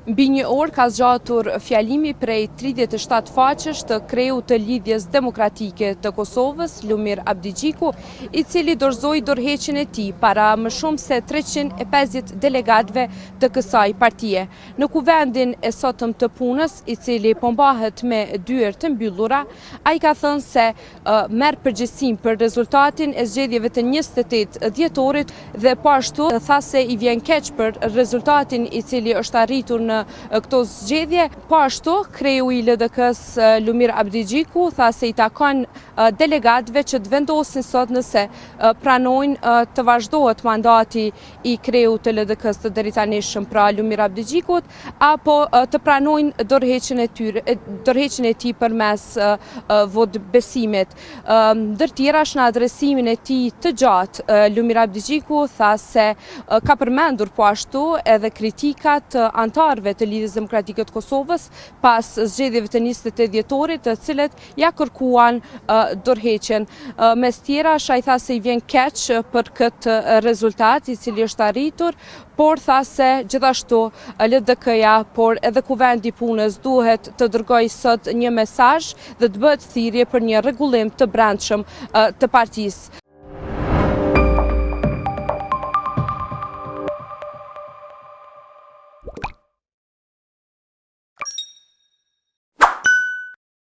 Mbi një orë ka zgjatur fjalimi prej 37 faqesh të kreut të Lidhjes Demokratike të Kosovës, Lumir Abdigjiku, i cili dorëzoi dorëheqjen e tij para më shumë se 350 delegatëve të kësaj partie. Në kuvendin e sotëm të punës, i cili po mbahet me dyer të mbyllura, ai ka thënë se merr përgjegjësinë për rezultatin e zgjedhjeve të 28 dhjetorit dhe po ashtu tha se i vjen keq për rezultatin i cili është arritur në këto zgjedhje. Po ashtu, kreu i LDK-s Lumir Abdigjiku tha se i takon delegatëve që të vendosin sot nëse pranojnë të vazhdohet mandati i kreut të LDK-s të deritanishëm, pra Lumir Abdigjikut, apo të pranojnë dorëheqjen e tij përmes votbesimit. Ndër tjerash, në adresimin e tij të gjatë, Lumir Abdigjiku tha se ka përmendur po ashtu edhe kritikat antarëve të Lidhjes Demokratike të Kosovës pas zgjedhjeve të 28 dhjetorit, të cilët ja kërkuan dorëheqjen. Mes tjerash, ai tha se i vjen keq për këtë rezultat i cili është arritur, por tha se gjithashtu LDK-ja, por edhe kuvendi i punës duhet të dërgojë sot një mesazh dhe të bëhet thirrje për një rregullim të brendshëm të partisë.